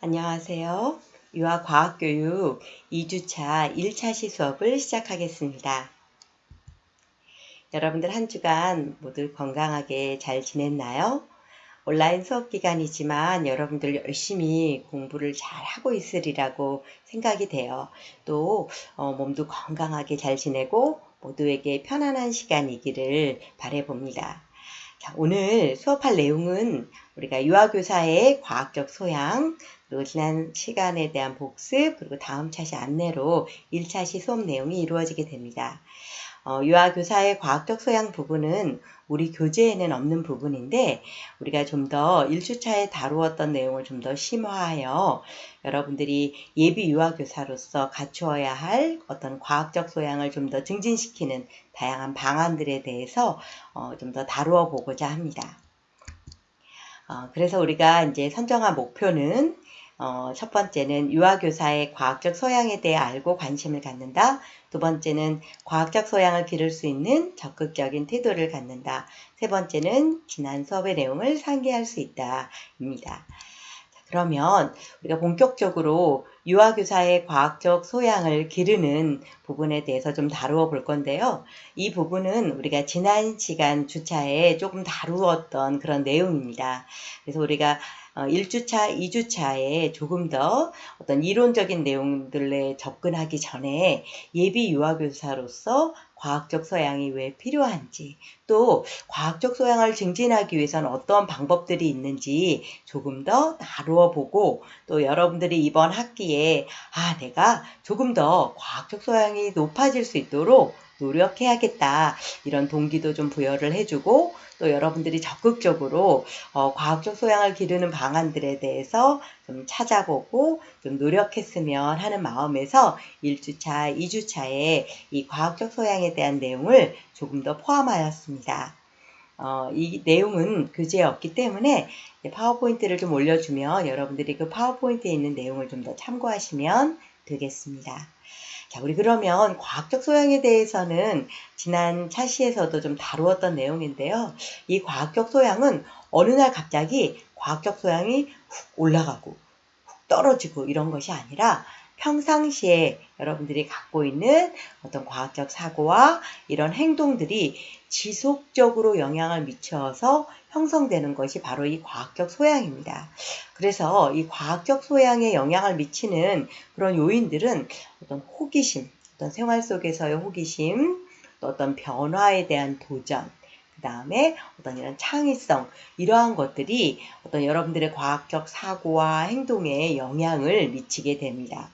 안녕하세요. 유아과학교육 2주차 1차시 수업을 시작하겠습니다. 여러분들 한 주간 모두 건강하게 잘 지냈나요? 온라인 수업 기간이지만 여러분들 열심히 공부를 잘 하고 있으리라고 생각이 돼요. 또 몸도 건강하게 잘 지내고 모두에게 편안한 시간이기를 바라봅니다. 자, 오늘 수업할 내용은 우리가 유아교사의 과학적 소양, 그리고 지난 시간에 대한 복습, 그리고 다음 차시 안내로 1차시 수업 내용이 이루어지게 됩니다. 유아교사의 과학적 소양 부분은 우리 교재에는 없는 부분인데 우리가 좀 더 1주차에 다루었던 내용을 좀 더 심화하여 여러분들이 예비 유아교사로서 갖추어야 할 어떤 과학적 소양을 좀 더 증진시키는 다양한 방안들에 대해서 좀 더 다루어 보고자 합니다. 그래서 우리가 이제 선정한 목표는 첫 번째는 유아교사의 과학적 소양에 대해 알고 관심을 갖는다. 두 번째는 과학적 소양을 기를 수 있는 적극적인 태도를 갖는다. 세 번째는 지난 수업의 내용을 상기할 수 있다. 입니다. 그러면 우리가 본격적으로 유아교사의 과학적 소양을 기르는 부분에 대해서 좀 다루어 볼 건데요. 이 부분은 우리가 지난 시간 주차에 조금 다루었던 그런 내용입니다. 그래서 우리가 1주차, 2주차에 조금 더 어떤 이론적인 내용들에 접근하기 전에 예비 유아교사로서 과학적 소양이 왜 필요한지, 또 과학적 소양을 증진하기 위해서는 어떤 방법들이 있는지 조금 더 다루어 보고, 또 여러분들이 이번 학기에 내가 조금 더 과학적 소양이 높아질 수 있도록 노력해야겠다, 이런 동기도 좀 부여를 해주고, 또 여러분들이 적극적으로 과학적 소양을 기르는 방안들에 대해서 좀 찾아보고 좀 노력했으면 하는 마음에서 1주차, 2주차에 이 과학적 소양에 대한 내용을 조금 더 포함하였습니다. 이 내용은 교재에 없기 때문에 파워포인트를 좀 올려주면 여러분들이 그 파워포인트에 있는 내용을 좀 더 참고하시면 되겠습니다. 자, 우리 그러면 과학적 소양에 대해서는 지난 차시에서도 좀 다루었던 내용인데요. 이 과학적 소양은 어느 날 갑자기 과학적 소양이 훅 올라가고 훅 떨어지고 이런 것이 아니라 평상시에 여러분들이 갖고 있는 어떤 과학적 사고와 이런 행동들이 지속적으로 영향을 미쳐서 형성되는 것이 바로 이 과학적 소양입니다. 그래서 이 과학적 소양에 영향을 미치는 그런 요인들은 어떤 호기심, 어떤 생활 속에서의 호기심, 또 어떤 변화에 대한 도전, 그 다음에 어떤 이런 창의성, 이러한 것들이 어떤 여러분들의 과학적 사고와 행동에 영향을 미치게 됩니다.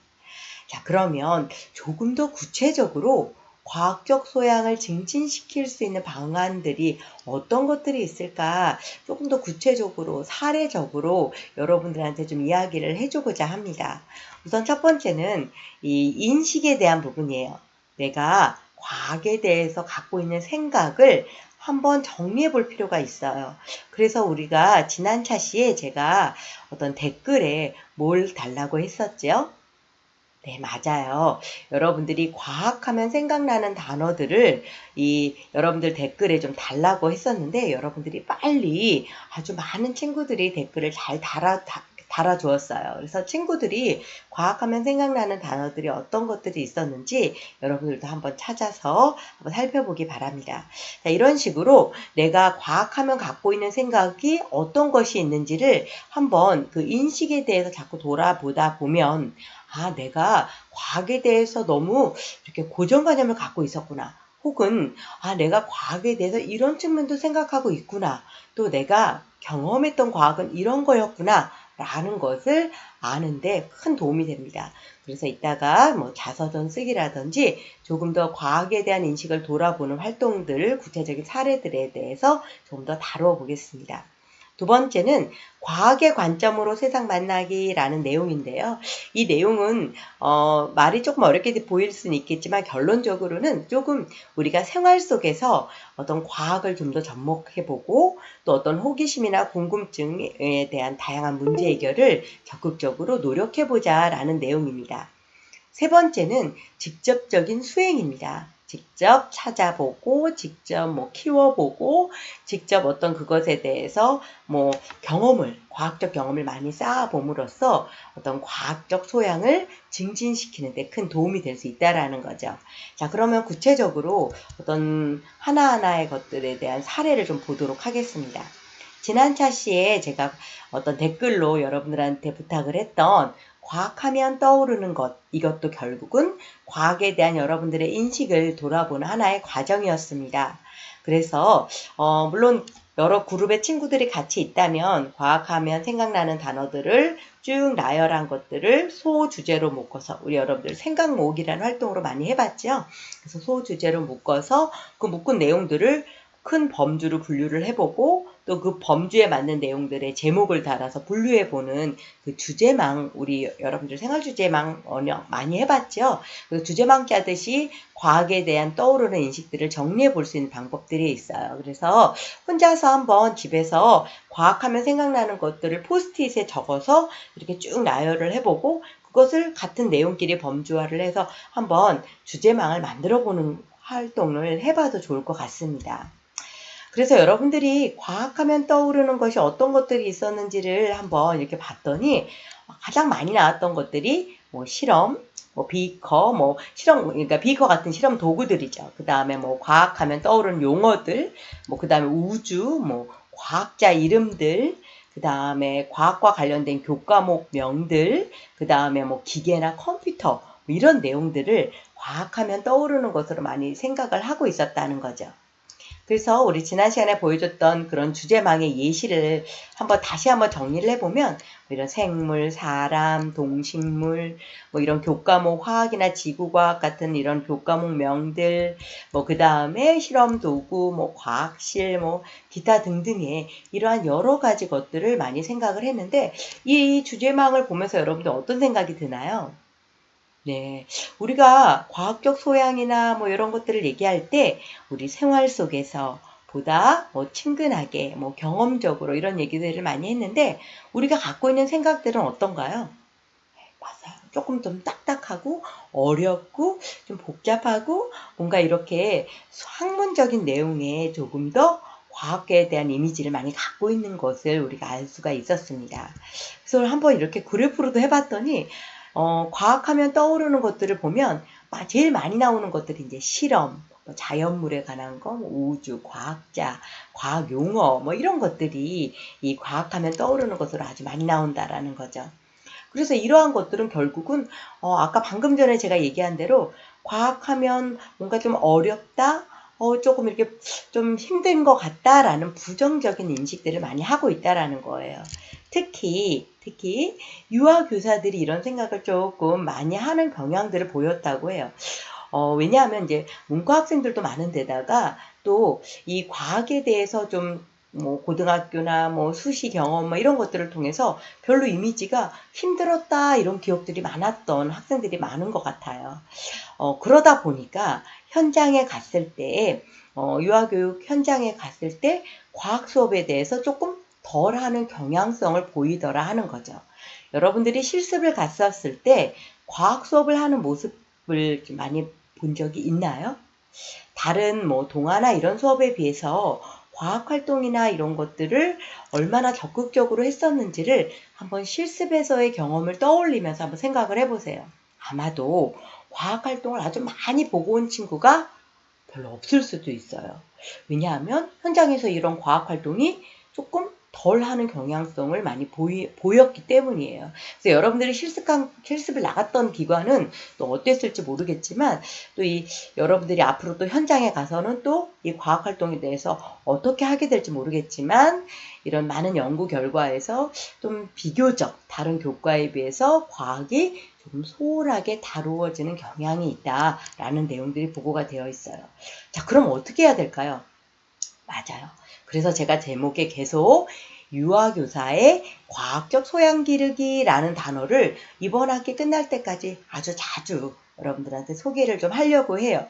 자, 그러면 조금 더 구체적으로 과학적 소양을 증진시킬 수 있는 방안들이 어떤 것들이 있을까, 조금 더 구체적으로 사례적으로 여러분들한테 좀 이야기를 해주고자 합니다. 우선 첫 번째는 이 인식에 대한 부분이에요. 내가 과학에 대해서 갖고 있는 생각을 한번 정리해 볼 필요가 있어요. 그래서 우리가 지난 차시에 제가 어떤 댓글에 뭘 달라고 했었죠? 네, 맞아요. 여러분들이 과학하면 생각나는 단어들을 여러분들 댓글에 좀 달라고 했었는데, 여러분들이 빨리 아주 많은 친구들이 댓글을 잘 달아주었어요. 그래서 친구들이 과학하면 생각나는 단어들이 어떤 것들이 있었는지 여러분들도 한번 찾아서 한번 살펴보기 바랍니다. 자, 이런 식으로 내가 과학하면 갖고 있는 생각이 어떤 것이 있는지를 한번 그 인식에 대해서 자꾸 돌아보다 보면, 내가 과학에 대해서 너무 이렇게 고정관념을 갖고 있었구나. 혹은 내가 과학에 대해서 이런 측면도 생각하고 있구나. 또 내가 경험했던 과학은 이런 거였구나 라는 것을 아는데 큰 도움이 됩니다. 그래서 이따가 뭐 자서전 쓰기라든지 조금 더 과학에 대한 인식을 돌아보는 활동들, 구체적인 사례들에 대해서 좀 더 다루어 보겠습니다. 두 번째는 과학의 관점으로 세상 만나기라는 내용인데요. 이 내용은 말이 조금 어렵게 보일 수는 있겠지만 결론적으로는 조금 우리가 생활 속에서 어떤 과학을 좀 더 접목해보고, 또 어떤 호기심이나 궁금증에 대한 다양한 문제 해결을 적극적으로 노력해보자 라는 내용입니다. 세 번째는 직접적인 수행입니다. 직접 찾아보고, 직접 뭐 키워보고, 직접 어떤 그것에 대해서 뭐 과학적 경험을 많이 쌓아봄으로써 어떤 과학적 소양을 증진시키는 데 큰 도움이 될 수 있다라는 거죠. 자, 그러면 구체적으로 어떤 하나하나의 것들에 대한 사례를 좀 보도록 하겠습니다. 지난 차시에 제가 어떤 댓글로 여러분들한테 부탁을 했던 과학하면 떠오르는 것, 이것도 결국은 과학에 대한 여러분들의 인식을 돌아보는 하나의 과정이었습니다. 그래서 물론 여러 그룹의 친구들이 같이 있다면 과학하면 생각나는 단어들을 쭉 나열한 것들을 소주제로 묶어서 우리 여러분들 생각 모으기라는 활동으로 많이 해봤죠. 그래서 소주제로 묶어서 그 묶은 내용들을 큰 범주로 분류를 해보고 또 그 범주에 맞는 내용들의 제목을 달아서 분류해보는 그 주제망, 우리 여러분들 생활주제망 많이 해봤죠. 그 주제망 짜듯이 과학에 대한 떠오르는 인식들을 정리해 볼 수 있는 방법들이 있어요. 그래서 혼자서 한번 집에서 과학하면 생각나는 것들을 포스트잇에 적어서 이렇게 쭉 나열을 해보고 그것을 같은 내용끼리 범주화를 해서 한번 주제망을 만들어 보는 활동을 해봐도 좋을 것 같습니다. 그래서 여러분들이 과학하면 떠오르는 것이 어떤 것들이 있었는지를 한번 이렇게 봤더니 가장 많이 나왔던 것들이 뭐 실험, 뭐 비커, 뭐 실험, 그러니까 비커 같은 실험 도구들이죠. 그 다음에 뭐 과학하면 떠오르는 용어들, 뭐 그 다음에 우주, 뭐 과학자 이름들, 그 다음에 과학과 관련된 교과목명들, 그 다음에 뭐 기계나 컴퓨터, 뭐 이런 내용들을 과학하면 떠오르는 것으로 많이 생각을 하고 있었다는 거죠. 그래서 우리 지난 시간에 보여줬던 그런 주제망의 예시를 다시 한번 정리를 해보면 이런 생물, 사람, 동식물, 뭐 이런 교과목 화학이나 지구과학 같은 이런 교과목명들, 뭐 그 다음에 실험 도구, 뭐 과학실, 뭐 기타 등등의 이러한 여러 가지 것들을 많이 생각을 했는데 이 주제망을 보면서 여러분들 어떤 생각이 드나요? 네. 우리가 과학적 소양이나 뭐 이런 것들을 얘기할 때 우리 생활 속에서 보다 뭐 친근하게 뭐 경험적으로 이런 얘기들을 많이 했는데 우리가 갖고 있는 생각들은 어떤가요? 맞아요. 조금 좀 딱딱하고 어렵고 좀 복잡하고 뭔가 이렇게 학문적인 내용에 조금 더 과학에 대한 이미지를 많이 갖고 있는 것을 우리가 알 수가 있었습니다. 그래서 한번 이렇게 그래프로도 해봤더니 과학하면 떠오르는 것들을 보면 제일 많이 나오는 것들이 이제 실험, 뭐 자연물에 관한 거, 뭐 우주, 과학자, 과학 용어 뭐 이런 것들이 이 과학하면 떠오르는 것으로 아주 많이 나온다라는 거죠. 그래서 이러한 것들은 결국은 아까 방금 전에 제가 얘기한 대로 과학하면 뭔가 좀 어렵다, 조금 이렇게 좀 힘든 것 같다라는 부정적인 인식들을 많이 하고 있다라는 거예요. 특히 유아 교사들이 이런 생각을 조금 많이 하는 경향들을 보였다고 해요. 왜냐하면 이제 문과 학생들도 많은 데다가 또 이 과학에 대해서 좀 뭐 고등학교나 뭐 수시 경험 뭐 이런 것들을 통해서 별로 이미지가 힘들었다 이런 기억들이 많았던 학생들이 많은 것 같아요. 그러다 보니까 현장에 갔을 때 유아교육 현장에 갔을 때 과학 수업에 대해서 조금 덜 하는 경향성을 보이더라 하는 거죠. 여러분들이 실습을 갔었을 때 과학 수업을 하는 모습을 좀 많이 본 적이 있나요? 다른 뭐 동화나 이런 수업에 비해서 과학 활동이나 이런 것들을 얼마나 적극적으로 했었는지를 한번 실습에서의 경험을 떠올리면서 한번 생각을 해보세요. 아마도 과학 활동을 아주 많이 보고 온 친구가 별로 없을 수도 있어요. 왜냐하면 현장에서 이런 과학 활동이 조금 덜 하는 경향성을 많이 보였기 때문이에요. 그래서 여러분들이 실습을 나갔던 기관은 또 어땠을지 모르겠지만 또 여러분들이 앞으로 또 현장에 가서는 또 이 과학 활동에 대해서 어떻게 하게 될지 모르겠지만 이런 많은 연구 결과에서 좀 비교적 다른 교과에 비해서 과학이 좀 소홀하게 다루어지는 경향이 있다라는 내용들이 보고가 되어 있어요. 자, 그럼 어떻게 해야 될까요? 맞아요. 그래서 제가 제목에 계속 유아교사의 과학적 소양 기르기라는 단어를 이번 학기 끝날 때까지 아주 자주 여러분들한테 소개를 좀 하려고 해요.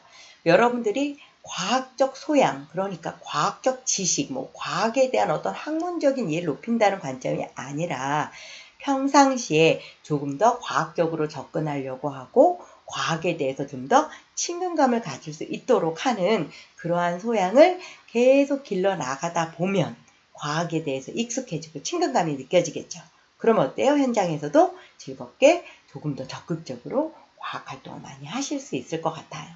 여러분들이 과학적 소양, 그러니까 과학적 지식, 뭐 과학에 대한 어떤 학문적인 이해를 높인다는 관점이 아니라 평상시에 조금 더 과학적으로 접근하려고 하고 과학에 대해서 좀 더 친근감을 가질 수 있도록 하는 그러한 소양을 계속 길러 나가다 보면 과학에 대해서 익숙해지고 친근감이 느껴지겠죠. 그럼 어때요? 현장에서도 즐겁게 조금 더 적극적으로 과학 활동을 많이 하실 수 있을 것 같아요.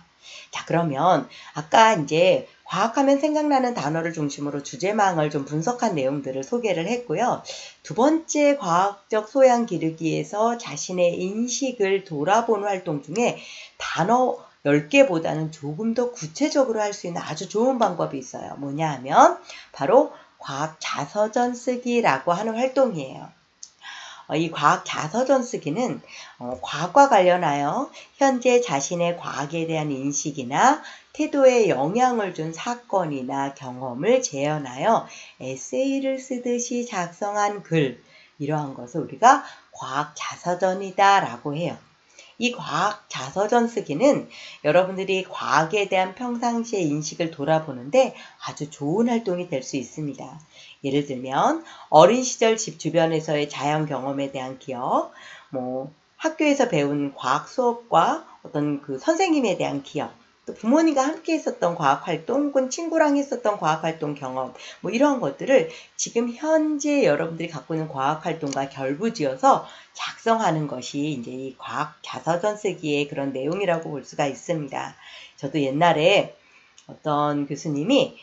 자, 그러면 아까 이제 과학하면 생각나는 단어를 중심으로 주제망을 좀 분석한 내용들을 소개를 했고요. 두 번째 과학적 소양 기르기에서 자신의 인식을 돌아보는 활동 중에 단어 10개보다는 조금 더 구체적으로 할 수 있는 아주 좋은 방법이 있어요. 뭐냐 하면 바로 과학 자서전 쓰기라고 하는 활동이에요. 이 과학 자서전 쓰기는 과학과 관련하여 현재 자신의 과학에 대한 인식이나 태도에 영향을 준 사건이나 경험을 재현하여 에세이를 쓰듯이 작성한 글, 이러한 것을 우리가 과학 자서전이다 라고 해요. 이 과학 자서전 쓰기는 여러분들이 과학에 대한 평상시의 인식을 돌아보는데 아주 좋은 활동이 될 수 있습니다. 예를 들면 어린 시절 집 주변에서의 자연 경험에 대한 기억, 학교에서 배운 과학 수업과 어떤 그 선생님에 대한 기억, 또 부모님과 함께 했었던 과학활동 혹은 친구랑 했었던 과학활동 경험, 이런 것들을 지금 현재 여러분들이 갖고 있는 과학활동과 결부지어서 작성하는 것이 이제 이 과학 자서전 쓰기의 그런 내용이라고 볼 수가 있습니다. 저도 옛날에 어떤 교수님이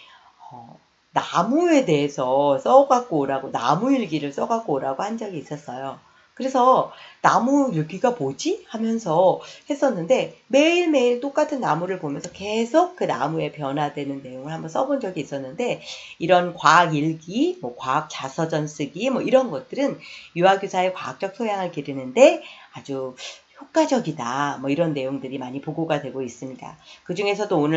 나무에 대해서 써갖고 오라고, 나무 일기를 써갖고 오라고 한 적이 있었어요. 그래서 나무 일기가 뭐지? 하면서 했었는데 매일매일 똑같은 나무를 보면서 계속 그 나무에 변화되는 내용을 한번 써본 적이 있었는데, 이런 과학 일기, 과학 자서전 쓰기, 이런 것들은 유아교사의 과학적 소양을 기르는데 아주 효과적이다. 이런 내용들이 많이 보고가 되고 있습니다. 그 중에서도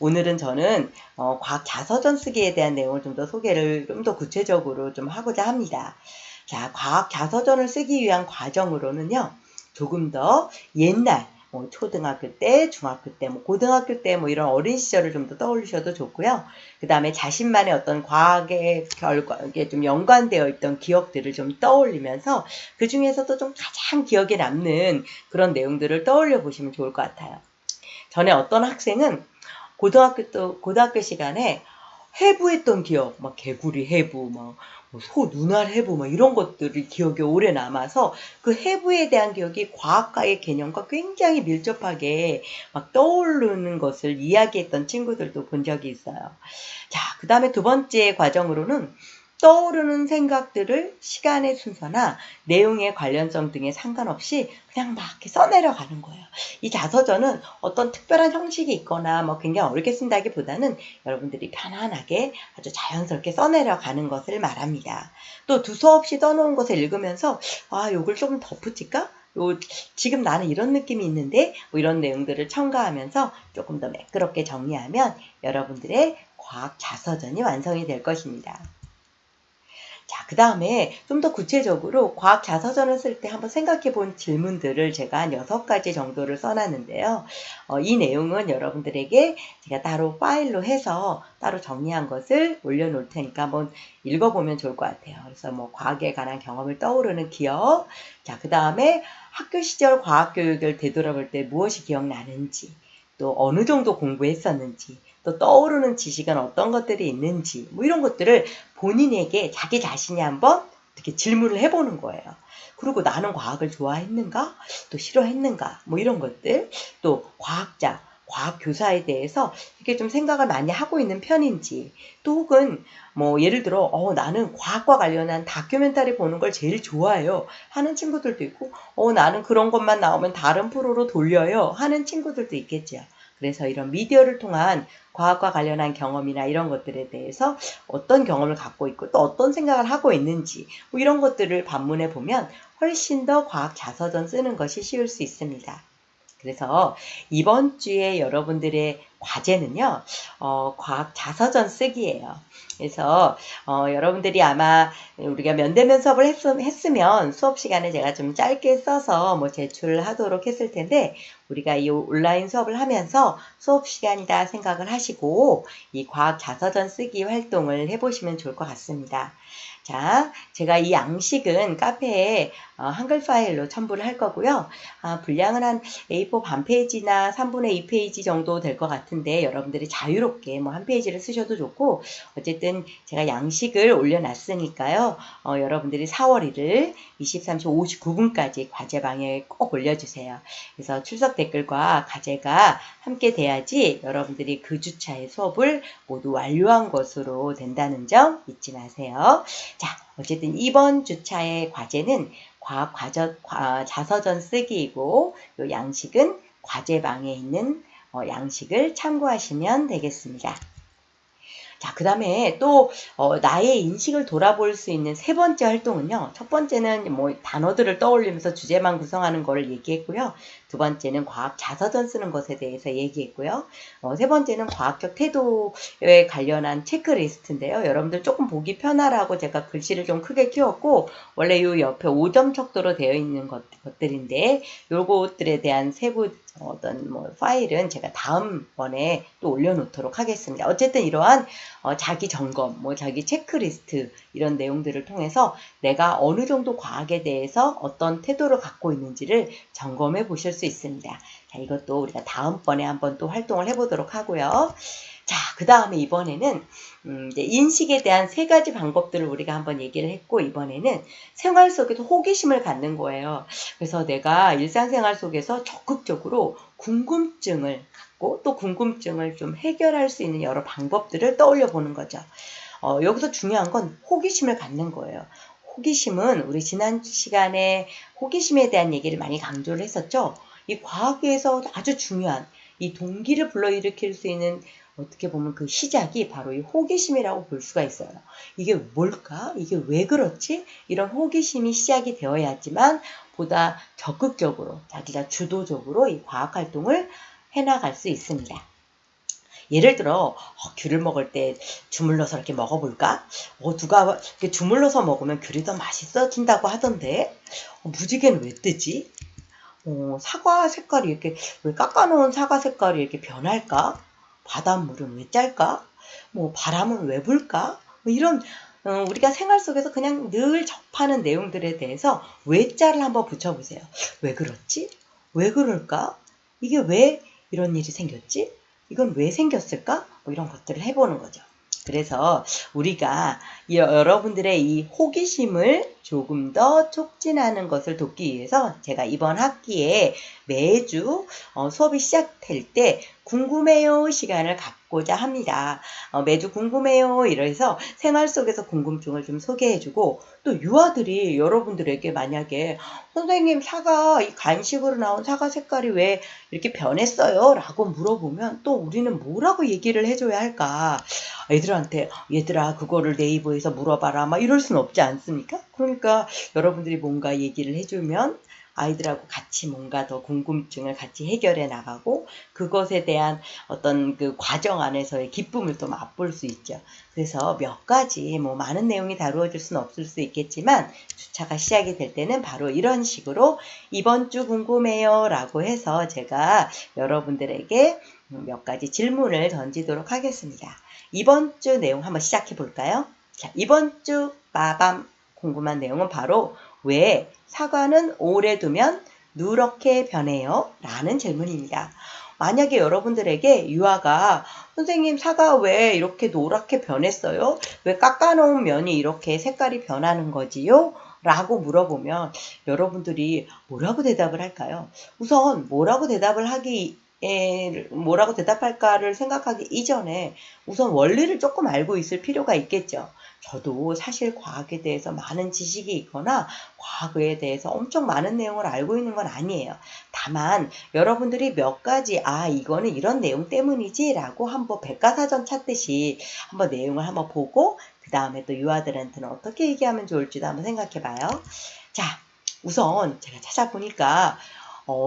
오늘은 저는 과학 자서전 쓰기에 대한 내용을 좀 더 소개를 좀 더 구체적으로 좀 하고자 합니다. 자, 과학 자서전을 쓰기 위한 과정으로는요, 조금 더 옛날, 초등학교 때, 중학교 때, 고등학교 때, 이런 어린 시절을 좀 더 떠올리셔도 좋고요. 그 다음에 자신만의 어떤 과학의 결과에 좀 연관되어 있던 기억들을 좀 떠올리면서 그 중에서도 좀 가장 기억에 남는 그런 내용들을 떠올려 보시면 좋을 것 같아요. 전에 어떤 학생은 고등학교 시간에 해부했던 기억, 개구리 해부, 소 눈알 해부, 이런 것들이 기억에 오래 남아서 그 해부에 대한 기억이 과학과의 개념과 굉장히 밀접하게 떠오르는 것을 이야기했던 친구들도 본 적이 있어요. 자, 그 다음에 두 번째 과정으로는 떠오르는 생각들을 시간의 순서나 내용의 관련성 등에 상관없이 그냥 막 이렇게 써내려가는 거예요. 이 자서전은 어떤 특별한 형식이 있거나 굉장히 어렵게 쓴다기보다는 여러분들이 편안하게 아주 자연스럽게 써내려가는 것을 말합니다. 또 두서 없이 써놓은 것을 읽으면서 요걸 조금 덧붙일까? 지금 나는 이런 느낌이 있는데 이런 내용들을 첨가하면서 조금 더 매끄럽게 정리하면 여러분들의 과학 자서전이 완성이 될 것입니다. 자, 그 다음에 좀 더 구체적으로 과학 자서전을 쓸 때 한번 생각해 본 질문들을 제가 한 6가지 정도를 써놨는데요. 이 내용은 여러분들에게 제가 따로 파일로 해서 따로 정리한 것을 올려놓을 테니까 한번 읽어보면 좋을 것 같아요. 그래서 과학에 관한 경험을 떠오르는 기억, 자, 그 다음에 학교 시절 과학 교육을 되돌아볼 때 무엇이 기억나는지, 또 어느 정도 공부했었는지, 또 떠오르는 지식은 어떤 것들이 있는지, 이런 것들을 본인에게 자기 자신이 한번 이렇게 질문을 해보는 거예요. 그리고 나는 과학을 좋아했는가? 또 싫어했는가? 이런 것들. 또 과학자, 과학교사에 대해서 이렇게 좀 생각을 많이 하고 있는 편인지, 또 혹은 예를 들어 나는 과학과 관련한 다큐멘터리 보는 걸 제일 좋아해요 하는 친구들도 있고, 나는 그런 것만 나오면 다른 프로로 돌려요 하는 친구들도 있겠죠. 그래서 이런 미디어를 통한 과학과 관련한 경험이나 이런 것들에 대해서 어떤 경험을 갖고 있고 또 어떤 생각을 하고 있는지 이런 것들을 반문해 보면 훨씬 더 과학 자서전 쓰는 것이 쉬울 수 있습니다. 그래서 이번 주에 여러분들의 과제는요, 과학 자서전 쓰기예요. 그래서 여러분들이 아마 우리가 면대면 수업을 했으면 수업 시간에 제가 좀 짧게 써서 제출하도록 했을 텐데, 우리가 이 온라인 수업을 하면서 수업 시간이다 생각을 하시고 이 과학 자서전 쓰기 활동을 해보시면 좋을 것 같습니다. 자, 제가 이 양식은 카페에 한글 파일로 첨부를 할 거고요. 분량은 한 A4 반 페이지나 3분의 2 페이지 정도 될 것 같은데 여러분들이 자유롭게 뭐 한 페이지를 쓰셔도 좋고 어쨌든 제가 양식을 올려놨으니까요. 여러분들이 4월 1일 23시 59분까지 과제방에 꼭 올려주세요. 그래서 출석 댓글과 과제가 함께 돼야지 여러분들이 그 주차의 수업을 모두 완료한 것으로 된다는 점 잊지 마세요. 자, 어쨌든 이번 주차의 과제는 자서전 쓰기이고 이 양식은 과제방에 있는 양식을 참고하시면 되겠습니다. 자, 그 다음에 또 나의 인식을 돌아볼 수 있는 세 번째 활동은요. 첫 번째는 뭐 단어들을 떠올리면서 주제만 구성하는 거를 얘기했고요. 두 번째는 과학 자서전 쓰는 것에 대해서 얘기했고요. 세 번째는 과학적 태도에 관련한 체크리스트인데요. 여러분들 조금 보기 편하라고 제가 글씨를 좀 크게 키웠고 원래 요 옆에 5점 척도로 되어 있는 것들인데 요것들에 대한 세부 어떤 뭐 파일은 제가 다음번에 또 올려놓도록 하겠습니다. 어쨌든 이러한 자기 점검, 뭐 자기 체크리스트 이런 내용들을 통해서 내가 어느 정도 과학에 대해서 어떤 태도를 갖고 있는지를 점검해 보실 수 있습니다. 자, 이것도 우리가 다음번에 한번 또 활동을 해보도록 하고요. 자, 그 다음에 이번에는 이제 인식에 대한 세 가지 방법들을 우리가 한번 얘기를 했고 이번에는 생활 속에서 호기심을 갖는 거예요. 그래서 내가 일상생활 속에서 적극적으로 궁금증을 갖고 또 궁금증을 좀 해결할 수 있는 여러 방법들을 떠올려 보는 거죠. 여기서 중요한 건 호기심을 갖는 거예요. 호기심은 우리 지난 시간에 호기심에 대한 얘기를 많이 강조를 했었죠. 이 과학에서 아주 중요한 이 동기를 불러일으킬 수 있는 어떻게 보면 그 시작이 바로 이 호기심이라고 볼 수가 있어요. 이게 뭘까? 이게 왜 그렇지? 이런 호기심이 시작이 되어야지만 보다 적극적으로 자기가 주도적으로 이 과학활동을 해나갈 수 있습니다. 예를 들어 귤을 먹을 때 주물러서 이렇게 먹어볼까? 누가 이렇게 주물러서 먹으면 귤이 더 맛있어진다고 하던데 무지개는 왜 뜨지? 사과 색깔이 이렇게 왜 깎아놓은 사과 색깔이 이렇게 변할까? 바닷물은 왜 짤까? 뭐 바람은 왜 불까? 뭐 이런 우리가 생활 속에서 그냥 늘 접하는 내용들에 대해서 왜자를 한번 붙여보세요. 왜 그렇지? 왜 그럴까? 이게 왜 이런 일이 생겼지? 이건 왜 생겼을까? 뭐 이런 것들을 해보는 거죠. 그래서 우리가 여러분들의 이 호기심을 조금 더 촉진하는 것을 돕기 위해서 제가 이번 학기에 매주 수업이 시작될 때 궁금해요 시간을 갖고자 합니다. 매주 궁금해요 이래서 생활 속에서 궁금증을 좀 소개해주고 또 유아들이 여러분들에게 만약에 선생님 사과 이 간식으로 나온 사과 색깔이 왜 이렇게 변했어요? 라고 물어보면 또 우리는 뭐라고 얘기를 해줘야 할까? 애들한테 얘들아 그거를 네이버에서 물어봐라 막 이럴 수는 없지 않습니까? 그러니까 여러분들이 뭔가 얘기를 해주면 아이들하고 같이 뭔가 더 궁금증을 같이 해결해 나가고 그것에 대한 어떤 그 과정 안에서의 기쁨을 또 맛볼 수 있죠. 그래서 몇 가지 뭐 많은 내용이 다루어질 수는 없을 수 있겠지만 주차가 시작이 될 때는 바로 이런 식으로 이번 주 궁금해요 라고 해서 제가 여러분들에게 몇 가지 질문을 던지도록 하겠습니다. 이번 주 내용 한번 시작해 볼까요? 자, 이번 주 빠밤 궁금한 내용은 바로 왜 사과는 오래 두면 누렇게 변해요? 라는 질문입니다. 만약에 여러분들에게 유아가 선생님 사과 왜 이렇게 노랗게 변했어요? 왜 깎아놓은 면이 이렇게 색깔이 변하는 거지요? 라고 물어보면 여러분들이 뭐라고 대답을 할까요? 우선 뭐라고 대답할까를 생각하기 이전에 우선 원리를 조금 알고 있을 필요가 있겠죠. 저도 사실 과학에 대해서 많은 지식이 있거나 과학에 대해서 엄청 많은 내용을 알고 있는 건 아니에요. 다만 여러분들이 몇 가지 이거는 이런 내용 때문이지 라고 한번 백과사전 찾듯이 한번 내용을 한번 보고 그 다음에 또 유아들한테는 어떻게 얘기하면 좋을지도 한번 생각해 봐요. 자, 우선 제가 찾아보니까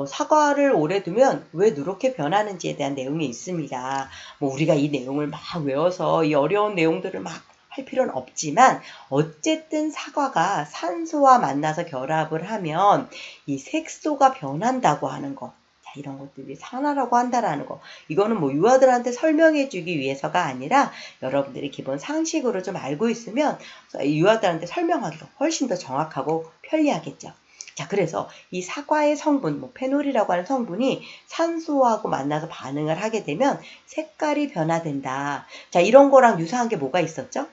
사과를 오래 두면 왜 누렇게 변하는지에 대한 내용이 있습니다. 뭐 우리가 이 내용을 막 외워서 이 어려운 내용들을 막 할 필요는 없지만 어쨌든 사과가 산소와 만나서 결합을 하면 이 색소가 변한다고 하는 거. 자, 자, 이런 것들이 산화라고 한다라는 거. 이거는 뭐 유아들한테 설명해 주기 위해서가 아니라 여러분들이 기본 상식으로 좀 알고 있으면 유아들한테 설명하기가 훨씬 더 정확하고 편리하겠죠. 자, 그래서 이 사과의 성분, 뭐 페놀이라고 하는 성분이 산소하고 만나서 반응을 하게 되면 색깔이 변화된다. 자, 이런 거랑 유사한 게 뭐가 있었죠?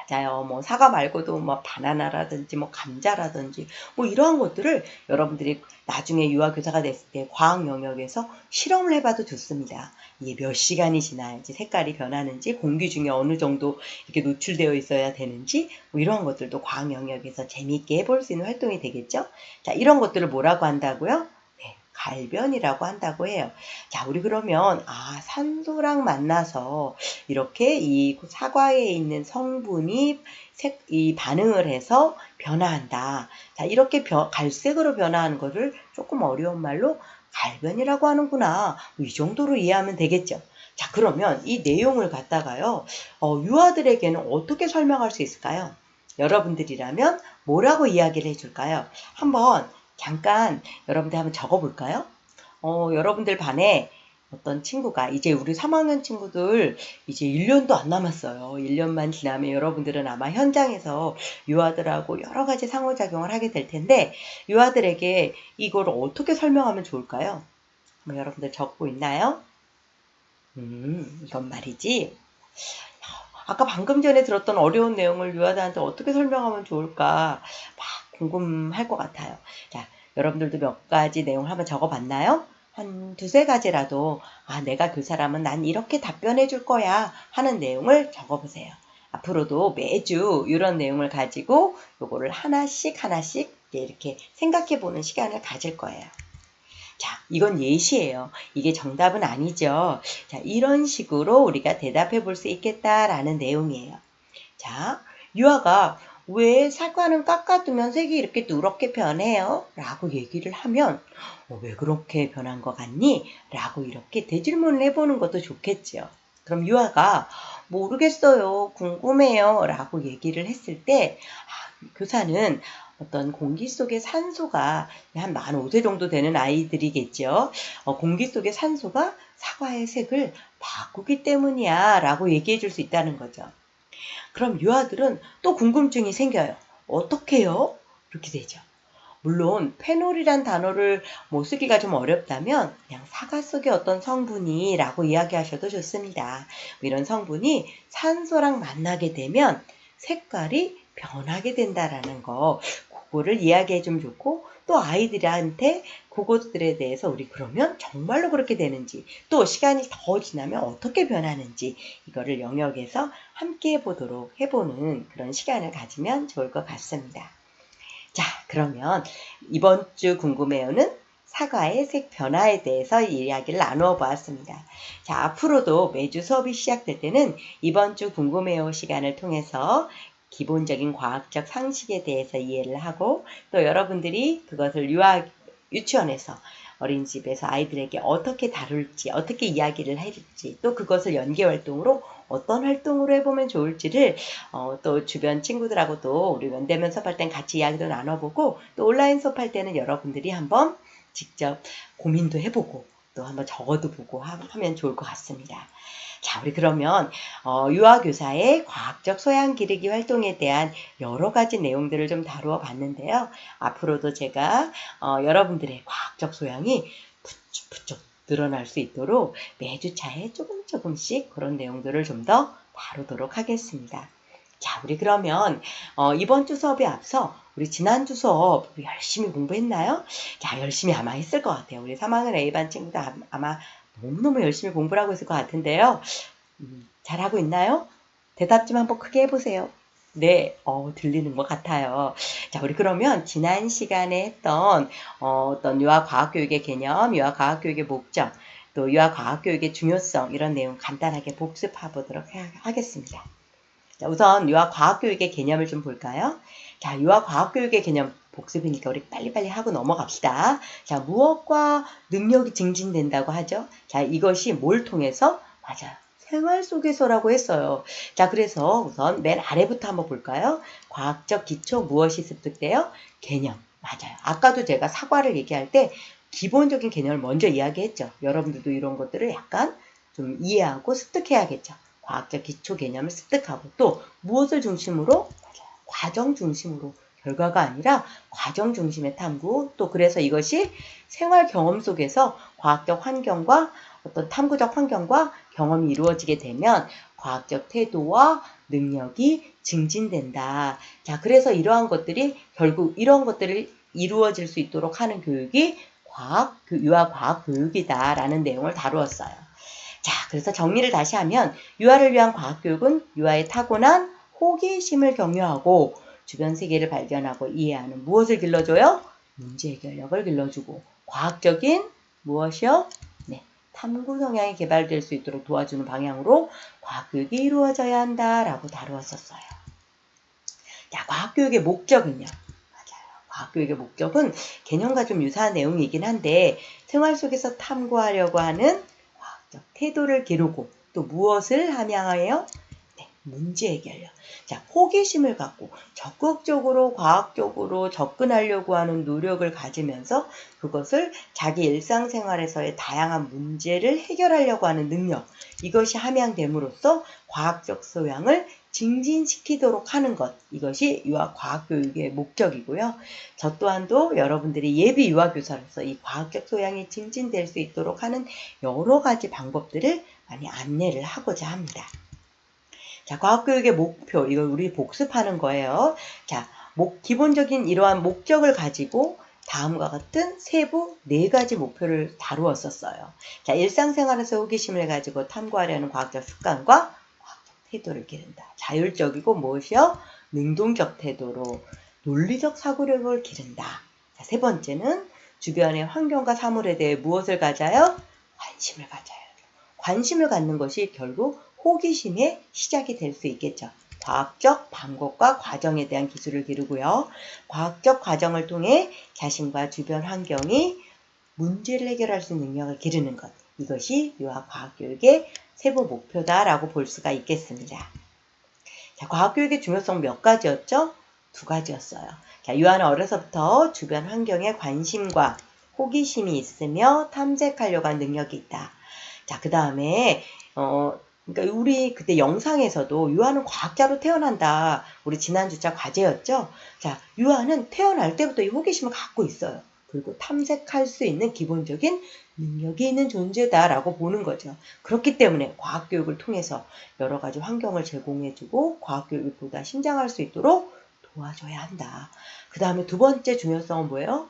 맞아요. 뭐 사과 말고도 뭐 바나나라든지 뭐 감자라든지 뭐 이러한 것들을 여러분들이 나중에 유아교사가 됐을 때 과학 영역에서 실험을 해봐도 좋습니다. 이게 몇 시간이 지나야지 색깔이 변하는지, 공기 중에 어느 정도 이렇게 노출되어 있어야 되는지, 뭐 이러한 것들도 과학 영역에서 재미있게 해볼 수 있는 활동이 되겠죠. 자, 이런 것들을 뭐라고 한다고요? 네, 갈변이라고 한다고 해요. 자, 우리 그러면 산소랑 만나서 이렇게 이 사과에 있는 성분이 이 반응을 해서 변화한다. 자, 이렇게 갈색으로 변화하는 것을 조금 어려운 말로 갈변이라고 하는구나. 이 정도로 이해하면 되겠죠. 자, 그러면 이 내용을 갖다가요, 유아들에게는 어떻게 설명할 수 있을까요? 여러분들이라면 뭐라고 이야기를 해줄까요? 한번 잠깐 여러분들 한번 적어볼까요? 여러분들 반에 어떤 친구가 이제 우리 3학년 친구들 이제 1년도 안 남았어요. 1년만 지나면 여러분들은 아마 현장에서 유아들하고 여러 가지 상호작용을 하게 될 텐데 유아들에게 이걸 어떻게 설명하면 좋을까요? 여러분들 적고 있나요? 이건 말이지. 아까 방금 전에 들었던 어려운 내용을 유아들한테 어떻게 설명하면 좋을까 막 궁금할 것 같아요. 자, 여러분들도 몇 가지 내용을 한번 적어봤나요? 한 두세 가지라도 내가 교사라면 난 이렇게 답변해 줄 거야 하는 내용을 적어보세요. 앞으로도 매주 이런 내용을 가지고 요거를 하나씩 이렇게 생각해 보는 시간을 가질 거예요. 자, 이건 예시예요. 이게 정답은 아니죠. 자, 이런 식으로 우리가 대답해 볼 수 있겠다라는 내용이에요. 자, 유아가 왜 사과는 깎아두면 색이 이렇게 누렇게 변해요? 라고 얘기를 하면 왜 그렇게 변한 것 같니? 라고 이렇게 대질문을 해보는 것도 좋겠죠. 그럼 유아가 모르겠어요. 궁금해요. 라고 얘기를 했을 때 교사는 어떤 공기 속의 산소가 한 만 5세 정도 되는 아이들이겠죠. 공기 속의 산소가 사과의 색을 바꾸기 때문이야 라고 얘기해 줄 수 있다는 거죠. 그럼 유아들은 또 궁금증이 생겨요. 어떻게요? 이렇게 되죠. 물론 페놀이란 단어를 쓰기가 좀 어렵다면 그냥 사과 속의 어떤 성분이 라고 이야기하셔도 좋습니다. 이런 성분이 산소랑 만나게 되면 색깔이 변하게 된다라는 거, 그거를 이야기해 주면 좋고, 또 아이들한테 그것들에 대해서 우리 그러면 정말로 그렇게 되는지, 또 시간이 더 지나면 어떻게 변하는지 이거를 영역에서 함께 해보는 그런 시간을 가지면 좋을 것 같습니다. 자, 그러면 이번 주 궁금해요는 사과의 색 변화에 대해서 이야기를 나누어 보았습니다. 자, 앞으로도 매주 수업이 시작될 때는 이번 주 궁금해요 시간을 통해서 기본적인 과학적 상식에 대해서 이해를 하고 또 여러분들이 그것을 유치원에서 어린이집에서 아이들에게 어떻게 다룰지, 어떻게 이야기를 할지, 또 그것을 연계활동으로 어떤 활동으로 해보면 좋을지를 또 주변 친구들하고도 우리 면대면 수업할 땐 같이 이야기도 나눠보고 또 온라인 수업할 때는 여러분들이 한번 직접 고민도 해보고 또 한번 적어도 보고 하면 좋을 것 같습니다. 자, 우리 그러면 유아교사의 과학적 소양 기르기 활동에 대한 여러 가지 내용들을 좀 다루어 봤는데요. 앞으로도 제가 여러분들의 과학적 소양이 부쩍부쩍 늘어날 수 있도록 매주 차에 조금씩 그런 내용들을 좀 더 다루도록 하겠습니다. 자, 우리 그러면 이번 주 수업에 앞서 우리 지난주 수업 열심히 공부했나요? 자, 열심히 아마 했을 것 같아요. 우리 3학년 A반 친구들 아마 너무너무 열심히 공부를 하고 있을 것 같은데요. 잘하고 있나요? 대답 좀 한번 크게 해보세요. 네, 들리는 것 같아요. 자, 우리 그러면 지난 시간에 했던 어떤 유아과학교육의 개념, 유아과학교육의 목적, 또 유아과학교육의 중요성 이런 내용 간단하게 복습해 보도록 하겠습니다. 자, 우선 유아과학교육의 개념을 좀 볼까요? 자, 유아과학교육의 개념 복습이니까 우리 빨리빨리 하고 넘어갑시다. 자, 무엇과 능력이 증진된다고 하죠? 자, 이것이 뭘 통해서? 맞아요. 생활 속에서라고 했어요. 자, 그래서 우선 맨 아래부터 한번 볼까요? 과학적 기초 무엇이 습득돼요? 개념. 맞아요. 아까도 제가 사과를 얘기할 때 기본적인 개념을 먼저 이야기했죠. 여러분들도 이런 것들을 약간 좀 이해하고 습득해야겠죠. 과학적 기초 개념을 습득하고 또 무엇을 중심으로? 과정 중심으로 결과가 아니라 과정 중심의 탐구 또 그래서 이것이 생활 경험 속에서 과학적 환경과 어떤 탐구적 환경과 경험이 이루어지게 되면 과학적 태도와 능력이 증진된다. 자, 그래서 이러한 것들이 결국 이런 것들을 이루어질 수 있도록 하는 교육이 유아 과학 교육이다라는 내용을 다루었어요. 자, 그래서 정리를 다시 하면 유아를 위한 과학 교육은 유아의 타고난 호기심을 격려하고 주변 세계를 발견하고 이해하는 무엇을 길러줘요? 문제 해결력을 길러주고 과학적인 무엇이요? 네, 탐구 성향이 개발될 수 있도록 도와주는 방향으로 과학교육이 이루어져야 한다라고 다루었었어요. 자, 과학교육의 목적은요? 맞아요. 과학교육의 목적은 개념과 좀 유사한 내용이긴 한데 생활 속에서 탐구하려고 하는 과학적 태도를 기르고 또 무엇을 함양하여? 네, 문제 해결력. 자, 호기심을 갖고 적극적으로 과학적으로 접근하려고 하는 노력을 가지면서 그것을 자기 일상생활에서의 다양한 문제를 해결하려고 하는 능력, 이것이 함양됨으로써 과학적 소양을 증진시키도록 하는 것, 이것이 유아 과학교육의 목적이고요. 저 또한도 여러분들이 예비 유아교사로서 이 과학적 소양이 증진될 수 있도록 하는 여러 가지 방법들을 많이 안내를 하고자 합니다. 자, 과학교육의 목표, 이걸 우리 복습하는 거예요. 자, 기본적인 이러한 목적을 가지고 다음과 같은 세부 4가지 목표를 다루었었어요. 자, 일상생활에서 호기심을 가지고 탐구하려는 과학적 습관과 과학적 태도를 기른다. 자율적이고 무엇이요? 능동적 태도로 논리적 사고력을 기른다. 자, 3번째는 주변의 환경과 사물에 대해 무엇을 가져요? 관심을 가져요. 관심을 갖는 것이 결국 호기심의 시작이 될 수 있겠죠. 과학적 방법과 과정에 대한 기술을 기르고요. 과학적 과정을 통해 자신과 주변 환경이 문제를 해결할 수 있는 능력을 기르는 것. 이것이 유아 과학교육의 세부 목표다라고 볼 수가 있겠습니다. 자, 과학교육의 중요성 몇 가지였죠? 2가지였어요. 자, 유아는 어려서부터 주변 환경에 관심과 호기심이 있으며 탐색하려고 하는 능력이 있다. 자, 그 다음에 그러니까 우리 그때 영상에서도 유아는 과학자로 태어난다. 우리 지난주차 과제였죠. 자, 유아는 태어날 때부터 이 호기심을 갖고 있어요. 그리고 탐색할 수 있는 기본적인 능력이 있는 존재다라고 보는 거죠. 그렇기 때문에 과학교육을 통해서 여러 가지 환경을 제공해주고 과학교육을 보다 신장할 수 있도록 도와줘야 한다. 그 다음에 2번째 중요성은 뭐예요?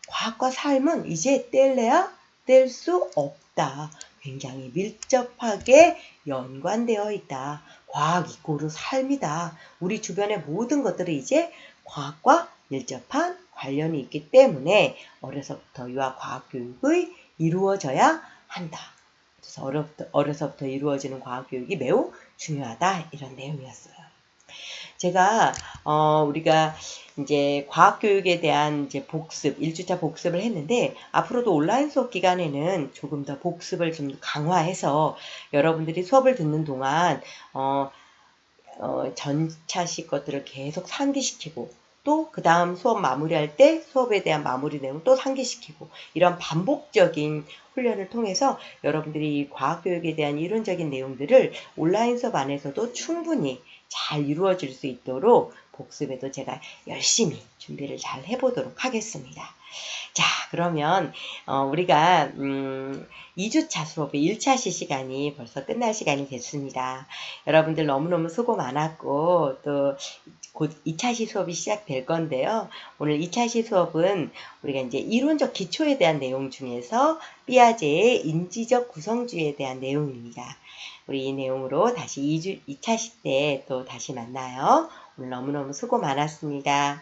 과학과 삶은 이제 뗄래야 뗄 수 없다. 굉장히 밀접하게 연관되어 있다. 과학 이꼬르 삶이다. 우리 주변의 모든 것들이 이제 과학과 밀접한 관련이 있기 때문에 어려서부터 유아 과학교육이 이루어져야 한다. 그래서 어려서부터 이루어지는 과학교육이 매우 중요하다. 이런 내용이었어요. 제가 우리가 이제 과학교육에 대한 이제 복습, 1주차 복습을 했는데 앞으로도 온라인 수업 기간에는 조금 더 복습을 좀 강화해서 여러분들이 수업을 듣는 동안 전차식 것들을 계속 상기시키고 또 그 다음 수업 마무리할 때 수업에 대한 마무리 내용 또 상기시키고 이런 반복적인 훈련을 통해서 여러분들이 과학교육에 대한 이론적인 내용들을 온라인 수업 안에서도 충분히 잘 이루어질 수 있도록 복습에도 제가 열심히 준비를 잘 해보도록 하겠습니다. 자, 그러면 우리가 2주차 수업의 1차 시간이 벌써 끝날 시간이 됐습니다. 여러분들 너무너무 수고 많았고 또 곧 2차 시 수업이 시작될 건데요. 오늘 2차 시 수업은 우리가 이제 이론적 기초에 대한 내용 중에서 삐아제의 인지적 구성주의에 대한 내용입니다. 우리 이 내용으로 다시 2차 시 때 또 다시 만나요. 오늘 너무너무 수고 많았습니다.